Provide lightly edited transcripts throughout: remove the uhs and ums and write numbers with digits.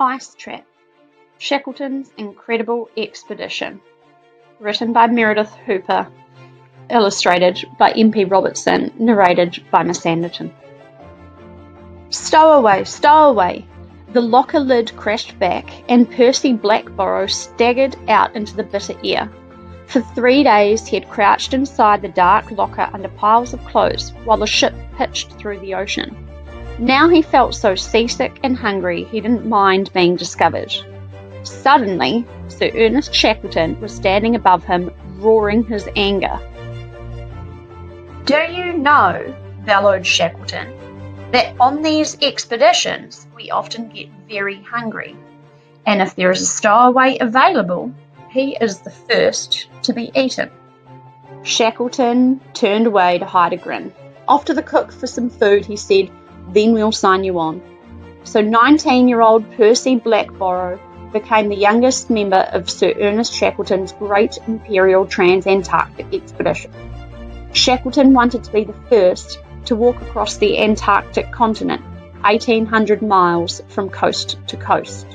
Ice Trap, Shackleton's Incredible Expedition. Written by Meredith Hooper, illustrated by M.P. Robertson, narrated by Miss Anderton. Stowaway, stowaway! The locker lid crashed back, and Percy Blackborrow staggered out into the bitter air. For 3 days he had crouched inside the dark locker under piles of clothes while the ship pitched through the ocean. Now he felt so seasick and hungry he didn't mind being discovered. Suddenly, Sir Ernest Shackleton was standing above him, roaring his anger. "Do you know," bellowed Shackleton, "that on these expeditions we often get very hungry, and if there is a stowaway available, he is the first to be eaten." Shackleton turned away to hide a grin. "Off to the cook for some food," he said, "then we'll sign you on." So 19-year-old Percy Blackborrow became the youngest member of Sir Ernest Shackleton's great Imperial Trans-Antarctic expedition. Shackleton wanted to be the first to walk across the Antarctic continent, 1,800 miles from coast to coast.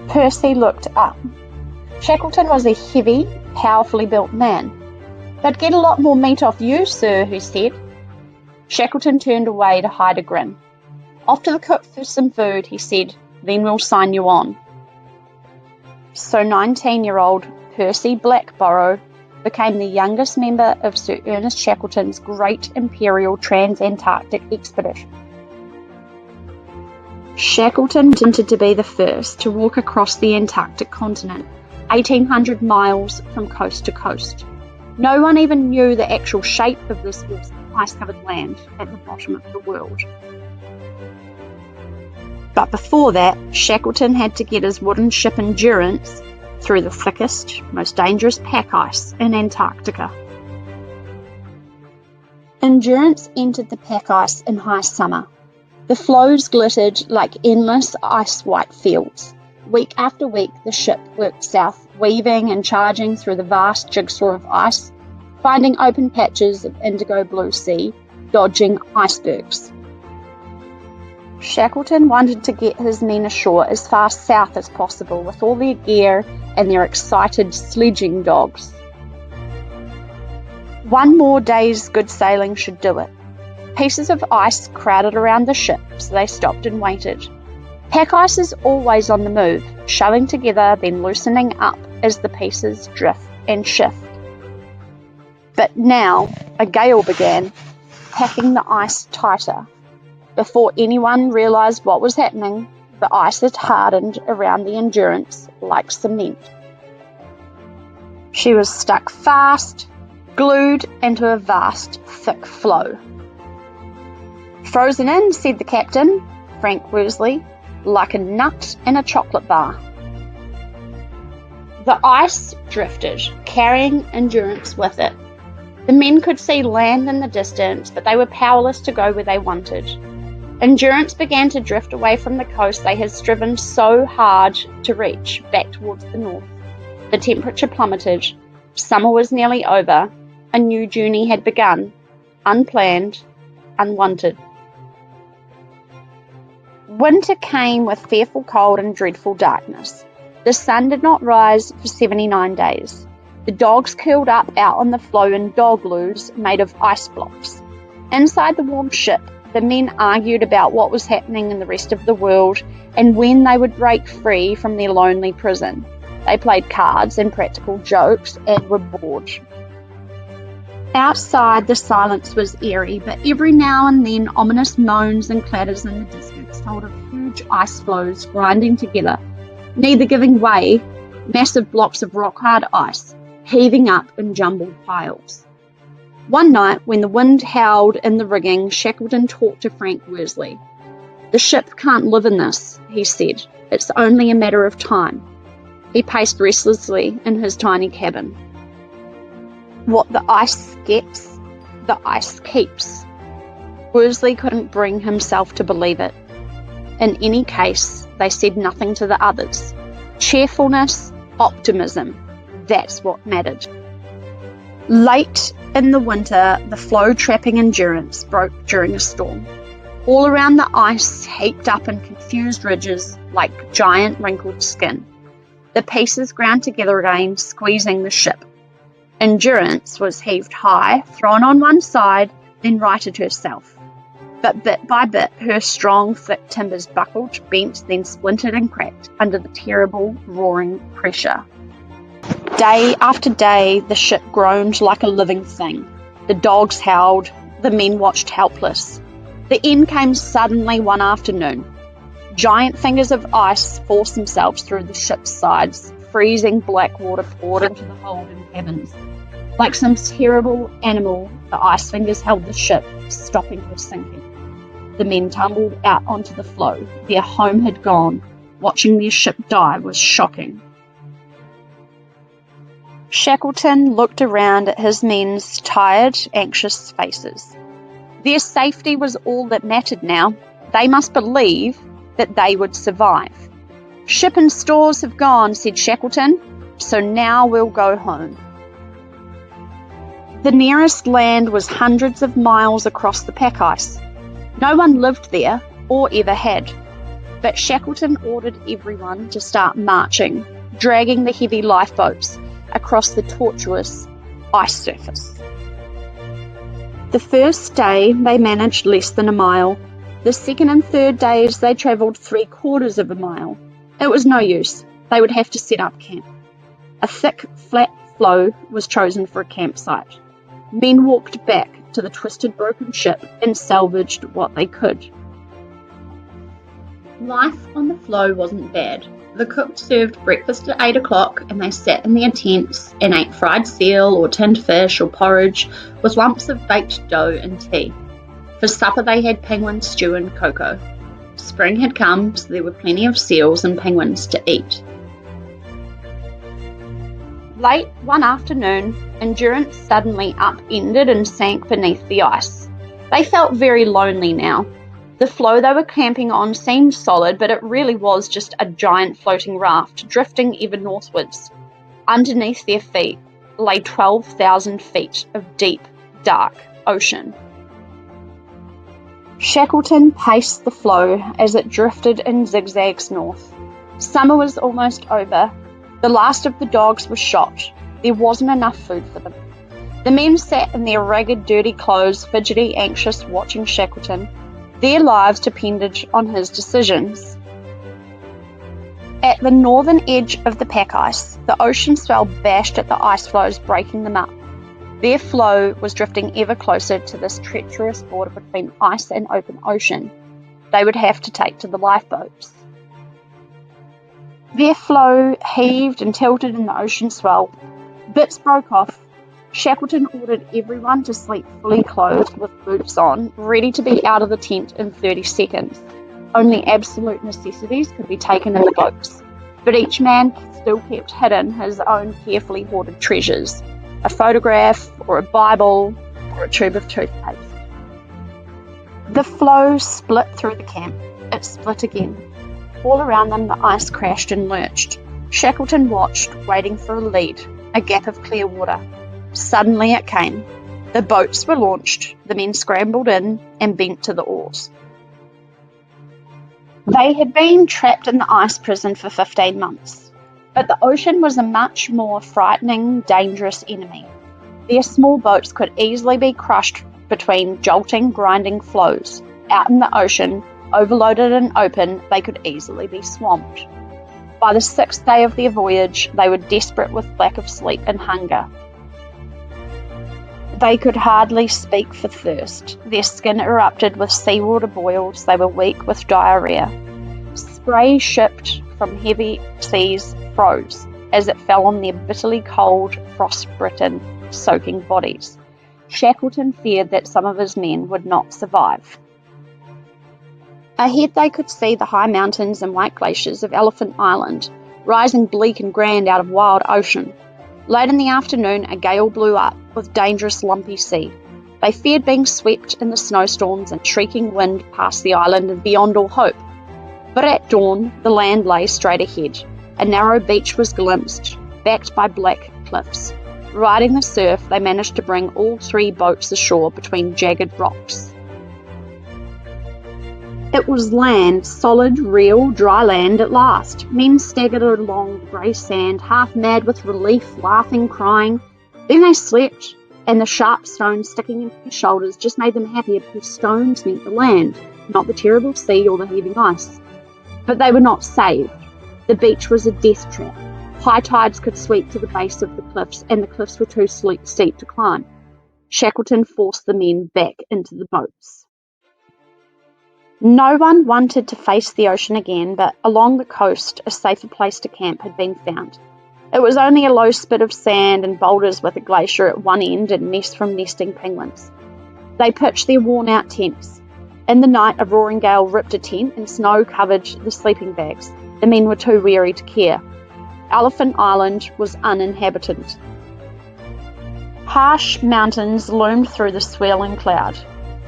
Percy looked up. Shackleton was a heavy, powerfully built man. "They'd get a lot more meat off you, sir," he said. Shackleton turned away to hide a grin. "Off to the cook for some food," he said, "then we'll sign you on." So 19-year-old Percy Blackborrow became the youngest member of Sir Ernest Shackleton's great Imperial Trans-Antarctic expedition. Shackleton wanted to be the first to walk across the Antarctic continent, 1,800 miles from coast to coast. No one even knew the actual shape of this ice-covered land at the bottom of the world. But before that, Shackleton had to get his wooden ship Endurance through the thickest, most dangerous pack ice in Antarctica. Endurance entered the pack ice in high summer. The floes glittered like endless ice-white fields. Week after week, the ship worked south, weaving and charging through the vast jigsaw of ice, finding open patches of indigo blue sea, dodging icebergs. Shackleton wanted to get his men ashore as far south as possible with all their gear and their excited sledging dogs. One more day's good sailing should do it. Pieces of ice crowded around the ship, so they stopped and waited. Pack ice is always on the move, shoving together then loosening up as the pieces drift and shift. But now a gale began, packing the ice tighter. Before anyone realised what was happening, the ice had hardened around the Endurance like cement. She was stuck fast, glued into a vast, thick floe. "Frozen in," said the captain, Frank Worsley, "like a nut in a chocolate bar." The ice drifted, carrying Endurance with it. The men could see land in the distance, but they were powerless to go where they wanted. Endurance began to drift away from the coast they had striven so hard to reach, back towards the north. The temperature plummeted. Summer was nearly over. A new journey had begun, unplanned, unwanted. Winter came with fearful cold and dreadful darkness. The sun did not rise for 79 days. The dogs curled up out on the floe in dog loos made of ice blocks. Inside the warm ship, the men argued about what was happening in the rest of the world and when they would break free from their lonely prison. They played cards and practical jokes and were bored. Outside, the silence was eerie, but every now and then ominous moans and clatters in the distance told of huge ice floes grinding together, neither giving way, massive blocks of rock-hard ice, heaving up in jumbled piles. One night, when the wind howled in the rigging, Shackleton talked to Frank Worsley. "The ship can't live in this," he said. "It's only a matter of time." He paced restlessly in his tiny cabin. What the ice gets, the ice keeps. Worsley couldn't bring himself to believe it. In any case, they said nothing to the others. Cheerfulness, optimism, that's what mattered. Late in the winter, the floe-trapping Endurance broke during a storm. All around the ice heaped up in confused ridges like giant wrinkled skin. The pieces ground together again, squeezing the ship. Endurance was heaved high, thrown on one side, then righted herself. But bit by bit, her strong, thick timbers buckled, bent, then splintered and cracked under the terrible, roaring pressure. Day after day, the ship groaned like a living thing. The dogs howled, the men watched helpless. The end came suddenly one afternoon. Giant fingers of ice forced themselves through the ship's sides, freezing black water poured into the hold and cabins. Like some terrible animal, the ice fingers held the ship, stopping her sinking. The men tumbled out onto the floe. Their home had gone. Watching their ship die was shocking. Shackleton looked around at his men's tired, anxious faces. Their safety was all that mattered now. They must believe that they would survive. "Ship and stores have gone," said Shackleton, "so now we'll go home." The nearest land was hundreds of miles across the pack ice. No one lived there, or ever had. But Shackleton ordered everyone to start marching, dragging the heavy lifeboats across the tortuous ice surface. The first day they managed less than a mile. The second and third days they travelled 3/4 of a mile. It was no use. They would have to set up camp. A thick, flat floe was chosen for a campsite. Men walked back to the twisted, broken ship and salvaged what they could. Life on the floe wasn't bad. The cook served breakfast at 8 o'clock and they sat in their tents and ate fried seal or tinned fish or porridge with lumps of baked dough and tea. For supper they had penguin stew and cocoa. Spring had come, so there were plenty of seals and penguins to eat. Late one afternoon, Endurance suddenly upended and sank beneath the ice. They felt very lonely now. The floe they were camping on seemed solid, but it really was just a giant floating raft, drifting ever northwards. Underneath their feet lay 12,000 feet of deep, dark ocean. Shackleton paced the floe as it drifted in zigzags north. Summer was almost over. The last of the dogs was shot. There wasn't enough food for them. The men sat in their ragged, dirty clothes, fidgety, anxious, watching Shackleton. Their lives depended on his decisions. At the northern edge of the pack ice, the ocean swell bashed at the ice floes, breaking them up. Their floe was drifting ever closer to this treacherous border between ice and open ocean they would have to take to the lifeboats. Their floe heaved and tilted in the ocean swell. Bits broke off. Shackleton ordered everyone to sleep fully clothed with boots on, ready to be out of the tent in 30 seconds. Only absolute necessities could be taken in the boats, but each man still kept hidden his own carefully hoarded treasures, a photograph or a Bible or a tube of toothpaste. The floe split through the camp. It split again. All around them the ice crashed and lurched. Shackleton watched, waiting for a lead, a gap of clear water. Suddenly it came. The boats were launched, the men scrambled in and bent to the oars. They had been trapped in the ice prison for 15 months, but the ocean was a much more frightening, dangerous enemy. Their small boats could easily be crushed between jolting, grinding floes. Out in the ocean, overloaded and open, they could easily be swamped. By the 6th day of their voyage, they were desperate with lack of sleep and hunger. They could hardly speak for thirst. Their skin erupted with seawater boils. They were weak with diarrhea. Spray shipped from heavy seas froze as it fell on their bitterly cold, frost-bitten, soaking bodies. Shackleton feared that some of his men would not survive. Ahead they could see the high mountains and white glaciers of Elephant Island, rising bleak and grand out of wild ocean. Late in the afternoon, a gale blew up with dangerous lumpy sea. They feared being swept in the snowstorms and shrieking wind past the island and beyond all hope. But at dawn, the land lay straight ahead. A narrow beach was glimpsed, backed by black cliffs. Riding the surf, they managed to bring all 3 boats ashore between jagged rocks. It was land, solid, real, dry land at last. Men staggered along the grey sand, half mad with relief, laughing, crying. Then they slept, and the sharp stones sticking into their shoulders just made them happier because stones meant the land, not the terrible sea or the heaving ice. But they were not saved. The beach was a death trap. High tides could sweep to the base of the cliffs, and the cliffs were too steep to climb. Shackleton forced the men back into the boats. No one wanted to face the ocean again, but along the coast a safer place to camp had been found. It was only a low spit of sand and boulders with a glacier at one end and nests from nesting penguins. They pitched their worn-out tents. In the night a roaring gale ripped a tent and snow covered the sleeping bags. The men were too weary to care. Elephant Island was uninhabited. Harsh mountains loomed through the swirling cloud.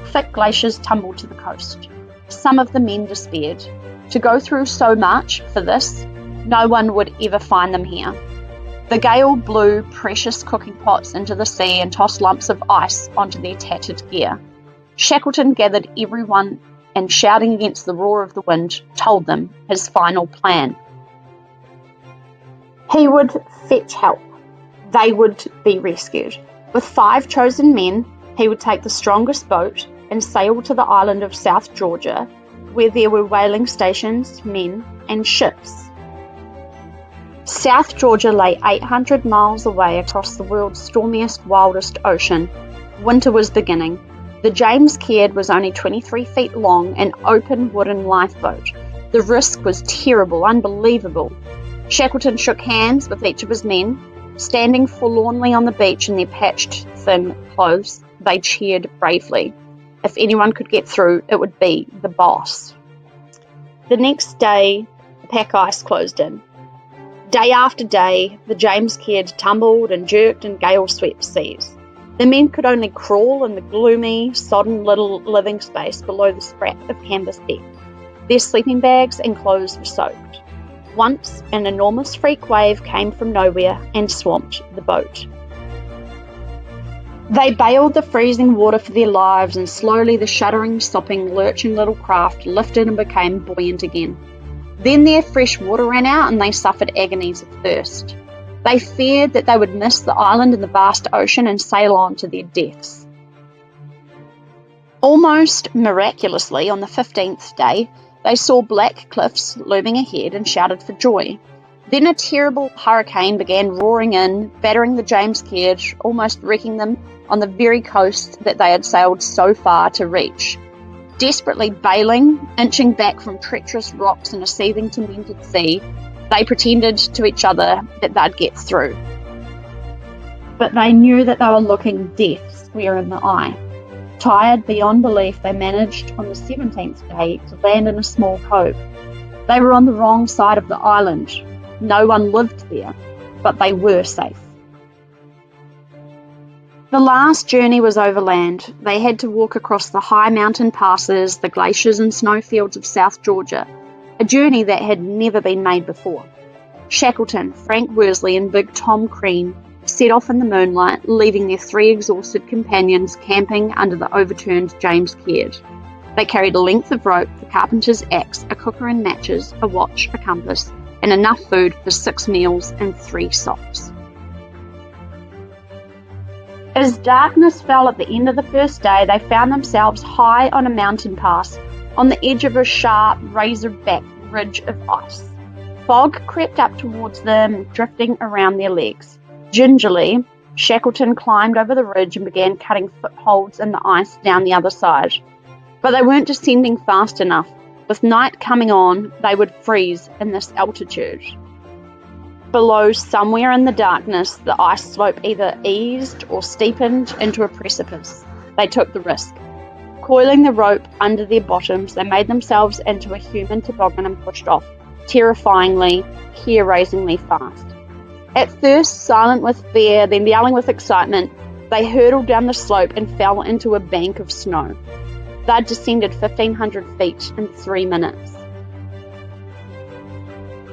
Thick glaciers tumbled to the coast. Some of the men despaired. To go through so much for this, no one would ever find them here. The gale blew precious cooking pots into the sea and tossed lumps of ice onto their tattered gear. Shackleton gathered everyone and, shouting against the roar of the wind, told them his final plan. He would fetch help. They would be rescued. With 5 chosen men, he would take the strongest boat and sail to the island of South Georgia, where there were whaling stations, men, and ships. South Georgia lay 800 miles away across the world's stormiest, wildest ocean. Winter was beginning. The James Caird was only 23 feet long, an open wooden lifeboat. The risk was terrible, unbelievable. Shackleton shook hands with each of his men. Standing forlornly on the beach in their patched, thin clothes, they cheered bravely. If anyone could get through, it would be the boss. The next day, the pack ice closed in. Day after day, the James Caird tumbled and jerked in gale-swept seas. The men could only crawl in the gloomy, sodden little living space below the scrap of canvas deck. Their sleeping bags and clothes were soaked. Once, an enormous freak wave came from nowhere and swamped the boat. They bailed the freezing water for their lives, and slowly the shuddering, sopping, lurching little craft lifted and became buoyant again. Then their fresh water ran out and they suffered agonies of thirst. They feared that they would miss the island and the vast ocean and sail on to their deaths. Almost miraculously, on the 15th day, they saw black cliffs looming ahead and shouted for joy. Then a terrible hurricane began roaring in, battering the James Caird, almost wrecking them on the very coast that they had sailed so far to reach. Desperately bailing, inching back from treacherous rocks in a seething, tormented sea, they pretended to each other that they'd get through. But they knew that they were looking death square in the eye. Tired beyond belief, they managed on the 17th day to land in a small cove. They were on the wrong side of the island. No one lived there, but they were safe. The last journey was overland. They had to walk across the high mountain passes, the glaciers and snowfields of South Georgia, a journey that had never been made before. Shackleton, Frank Worsley and Big Tom Crean set off in the moonlight, leaving their 3 exhausted companions camping under the overturned James Caird. They carried a length of rope, the carpenter's axe, a cooker and matches, a watch, a compass, and enough food for 6 meals and 3 socks. As darkness fell at the end of the first day, they found themselves high on a mountain pass, on the edge of a sharp, razor-back ridge of ice. Fog crept up towards them, drifting around their legs. Gingerly, Shackleton climbed over the ridge and began cutting footholds in the ice down the other side. But they weren't descending fast enough. With night coming on, they would freeze in this altitude. Below, somewhere in the darkness, the ice slope either eased or steepened into a precipice. They took the risk. Coiling the rope under their bottoms, they made themselves into a human toboggan and pushed off, terrifyingly, hair-raisingly fast. At first, silent with fear, then yelling with excitement, they hurtled down the slope and fell into a bank of snow. They'd descended 1,500 feet in 3 minutes.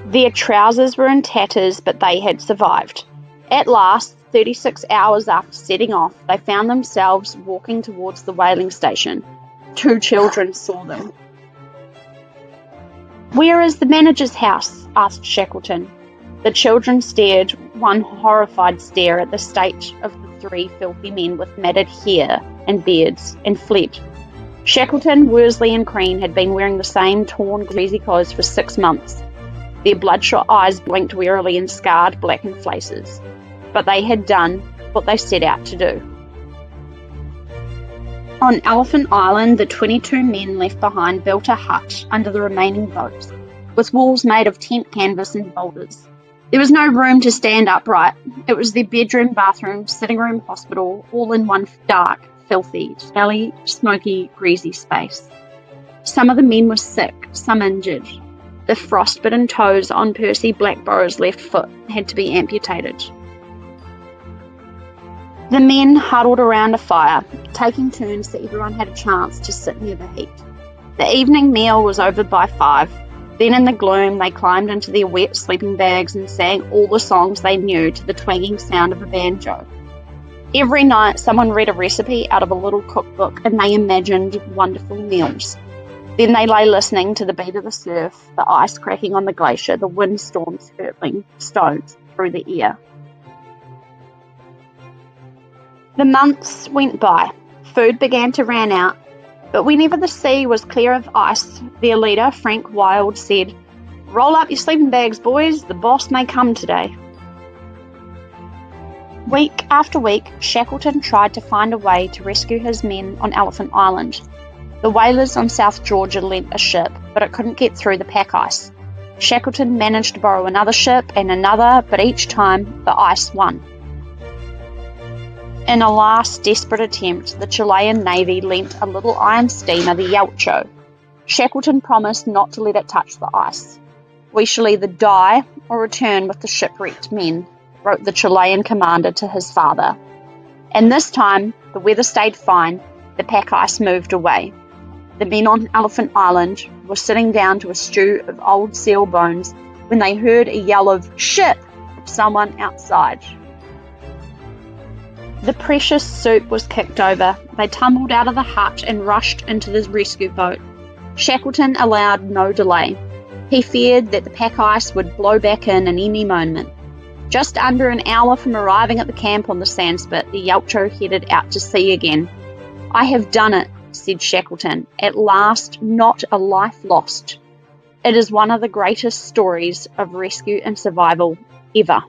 Their trousers were in tatters, but they had survived. At last, 36 hours after setting off, they found themselves walking towards the whaling station. 2 children saw them. "Where is the manager's house?" asked Shackleton. The children stared one horrified stare at the state of the three filthy men with matted hair and beards, and fled. Shackleton, Worsley and Crean had been wearing the same torn, greasy clothes for 6 months. Their bloodshot eyes blinked wearily in scarred, blackened faces. But they had done what they set out to do. On Elephant Island, the 22 men left behind built a hut under the remaining boats, with walls made of tent canvas and boulders. There was no room to stand upright. It was their bedroom, bathroom, sitting room, hospital, all in one dark, filthy, smelly, smoky, greasy space. Some of the men were sick, some injured. The frostbitten toes on Percy Blackborrow's left foot had to be amputated. The men huddled around a fire, taking turns so everyone had a chance to sit near the heat. The evening meal was over by 5. Then in the gloom they climbed into their wet sleeping bags and sang all the songs they knew to the twanging sound of a banjo. Every night someone read a recipe out of a little cookbook and they imagined wonderful meals. Then they lay listening to the beat of the surf, the ice cracking on the glacier, the windstorms hurtling stones through the air. The months went by. Food began to run out. But whenever the sea was clear of ice, their leader, Frank Wild, said, "Roll up your sleeping bags, boys. The boss may come today." Week after week, Shackleton tried to find a way to rescue his men on Elephant Island. The whalers on South Georgia lent a ship, but it couldn't get through the pack ice. Shackleton managed to borrow another ship and another, but each time the ice won. In a last desperate attempt, the Chilean Navy lent a little iron steamer, the Yelcho. Shackleton promised not to let it touch the ice. "We shall either die or return with the shipwrecked men," wrote the Chilean commander to his father. And this time, the weather stayed fine, the pack ice moved away. The men on Elephant Island were sitting down to a stew of old seal bones when they heard a yell of "Ship!" from someone outside. The precious soup was kicked over. They tumbled out of the hut and rushed into the rescue boat. Shackleton allowed no delay. He feared that the pack ice would blow back in any moment. Just under an hour from arriving at the camp on the Sandspit, the Yelcho headed out to sea again. "I have done it," said Shackleton. "At last, not a life lost. It is one of the greatest stories of rescue and survival ever."